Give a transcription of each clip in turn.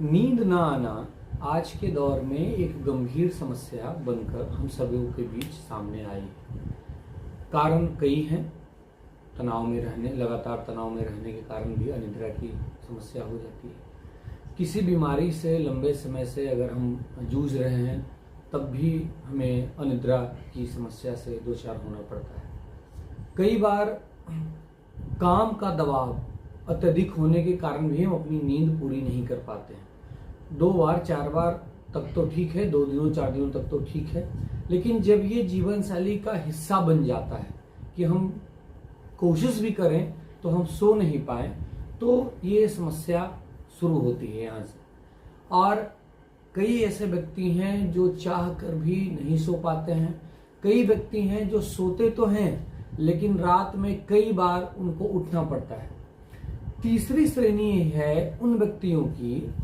नींद ना आना आज के दौर में एक गंभीर समस्या बनकर हम सभी के बीच सामने आई। कारण कई हैं। तनाव में रहने, लगातार तनाव में रहने के कारण भी अनिद्रा की समस्या हो जाती है। किसी बीमारी से लंबे समय से अगर हम जूझ रहे हैं तब भी हमें अनिद्रा की समस्या से दो चार होना पड़ता है। कई बार काम का दबाव अत्यधिक होने के कारण भी हम अपनी नींद पूरी नहीं कर पाते हैं। 2 बार 4 बार तक तो ठीक है, 2 दिनों 4 दिनों तक तो ठीक है, लेकिन जब ये जीवन शैली का हिस्सा बन जाता है कि हम कोशिश भी करें तो हम सो नहीं पाए, तो ये समस्या शुरू होती है यहाँ से। और कई ऐसे व्यक्ति हैं जो चाह कर भी नहीं सो पाते हैं। कई व्यक्ति हैं जो सोते तो हैं लेकिन रात में कई बार उनको उठना पड़ता है। तीसरी श्रेणी है उन व्यक्तियों की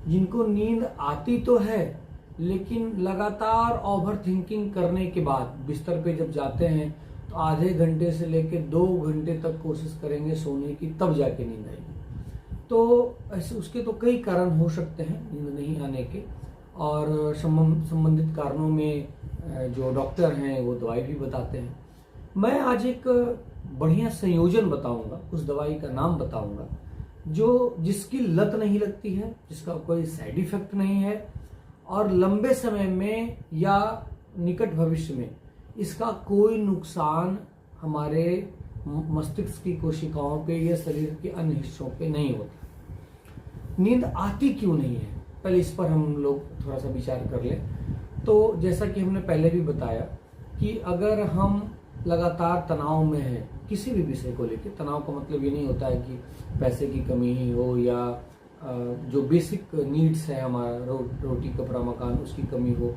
जिनको नींद आती तो है लेकिन लगातार ओवर थिंकिंग करने के बाद बिस्तर पे जब जाते हैं तो आधे घंटे से लेकर 2 घंटे तक कोशिश करेंगे सोने की, तब जाके नींद आएगी। तो ऐसे उसके तो कई कारण हो सकते हैं नींद नहीं आने के, और संबंधित कारणों में जो डॉक्टर हैं वो दवाई भी बताते हैं। मैं आज एक बढ़िया संयोजन बताऊंगा, उस दवाई का नाम बताऊंगा जिसकी लत नहीं लगती है, जिसका कोई साइड इफेक्ट नहीं है और लंबे समय में या निकट भविष्य में इसका कोई नुकसान हमारे मस्तिष्क की कोशिकाओं पे या शरीर के अन्य हिस्सों पे नहीं होता। नींद आती क्यों नहीं है, पहले इस पर हम लोग थोड़ा सा विचार कर लें। तो जैसा कि हमने पहले भी बताया कि अगर हम लगातार तनाव में हैं किसी भी विषय को लेकर, तनाव का मतलब ये नहीं होता है कि पैसे की कमी ही हो या जो बेसिक नीड्स है हमारा रोटी कपड़ा मकान उसकी कमी हो,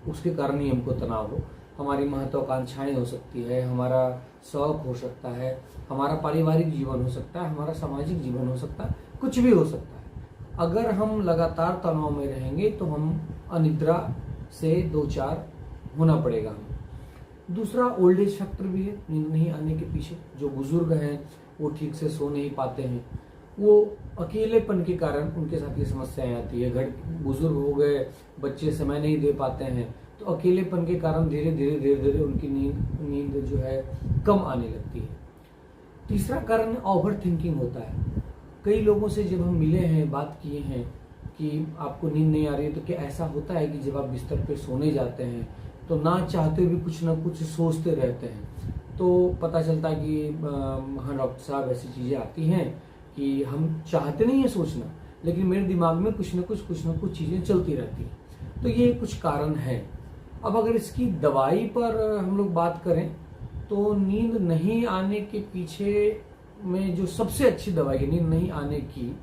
उसके कारण ही हमको तनाव हो। हमारी महत्वाकांक्षाएं हो सकती है, हमारा शौक हो सकता है, हमारा पारिवारिक जीवन हो सकता है, हमारा सामाजिक जीवन हो सकता है, कुछ भी हो सकता है। अगर हम लगातार तनाव में रहेंगे तो हम अनिद्रा से 2-4 होना पड़ेगा हमें। दूसरा ओल्ड एज फैक्टर भी है नींद नहीं आने के पीछे। जो बुजुर्ग हैं वो ठीक से सो नहीं पाते हैं, वो अकेलेपन के कारण उनके साथ ये समस्याएं आती है। घर बुजुर्ग हो गए, बच्चे समय नहीं दे पाते हैं, तो अकेलेपन के कारण धीरे धीरे उनकी नींद जो है कम आने लगती है। तीसरा कारण ओवर थिंकिंग होता है। कई लोगों से जब हम मिले हैं, बात किए हैं कि आपको नींद नहीं आ रही है, तो क्या ऐसा होता है कि जब आप बिस्तर पे सोने जाते हैं तो ना चाहते भी कुछ ना कुछ सोचते रहते हैं? तो पता चलता है कि हाँ डॉक्टर साहब, ऐसी चीज़ें आती हैं कि हम चाहते नहीं है सोचना, लेकिन मेरे दिमाग में कुछ ना कुछ चीज़ें चलती रहती हैं। तो ये कुछ कारण हैं। अब अगर इसकी दवाई पर हम लोग बात करें तो नींद नहीं आने के पीछे में जो सबसे अच्छी दवाई है नींद नहीं आने की,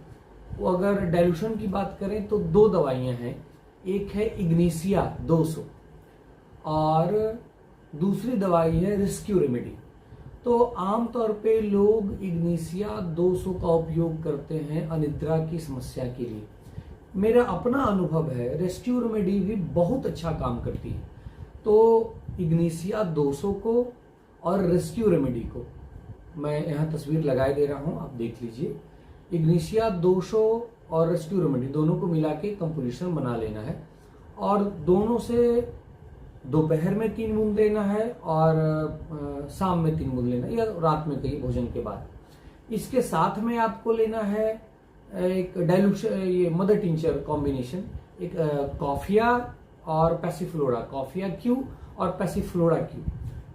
वो अगर डाइल्यूशन की बात करें तो 2 दवाइयाँ हैं। एक है इग्निशिया 200 और दूसरी दवाई है रेस्क्यू रेमेडी। तो आमतौर पे लोग इग्निशिया 200 का उपयोग करते हैं अनिद्रा की समस्या के लिए। मेरा अपना अनुभव है रेस्क्यू रेमेडी भी बहुत अच्छा काम करती है। तो इग्निशिया 200 को और रेस्क्यू रेमेडी को मैं यहाँ तस्वीर लगाए दे रहा हूँ, आप देख लीजिए। इग्निशिया 200 और रेस्क्यू रेमेडी दोनों को मिला के कंपोजिशन बना लेना है और दोनों से दोपहर में 3 बूंद लेना है और शाम में 3 बूंद लेना है या रात में कहीं भोजन के बाद। इसके साथ में आपको लेना है एक डाइल्यूशन, ये मदर टिंचर कॉम्बिनेशन, एक कॉफिया और पैसिफ्लोरा, कॉफिया क्यू और पैसिफ्लोरा क्यू।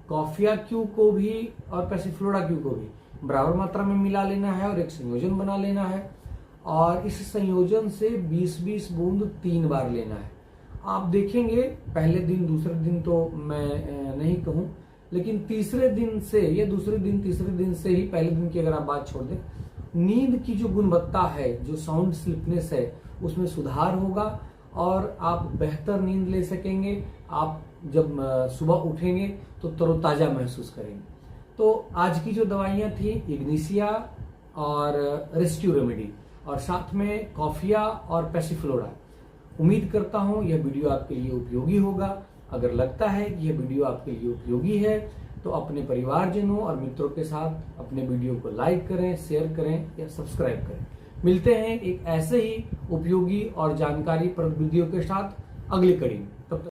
कॉफिया क्यू को भी और पैसिफ्लोरा क्यू को भी बराबर मात्रा में मिला लेना है और एक संयोजन बना लेना है और इस संयोजन से 20-20 बूंद 3 बार लेना है। आप देखेंगे पहले दिन दूसरे दिन तो मैं नहीं कहूँ, लेकिन तीसरे दिन से या दूसरे दिन तीसरे दिन से ही, पहले दिन की अगर आप बात छोड़ दें, नींद की जो गुणवत्ता है, जो साउंड स्लीपनेस है, उसमें सुधार होगा और आप बेहतर नींद ले सकेंगे। आप जब सुबह उठेंगे तो तरोताजा महसूस करेंगे। तो आज की जो दवाइयाँ थी इग्निशिया और रेस्क्यू रेमेडी और साथ में कॉफिया और पैसिफ्लोरा। उम्मीद करता हूँ यह वीडियो आपके लिए उपयोगी होगा। अगर लगता है कि यह वीडियो आपके लिए उपयोगी है तो अपने परिवारजनों और मित्रों के साथ अपने वीडियो को लाइक करें, शेयर करें या सब्सक्राइब करें। मिलते हैं एक ऐसे ही उपयोगी और जानकारी प्रद वीडियो के साथ अगली कड़ी में। तब तक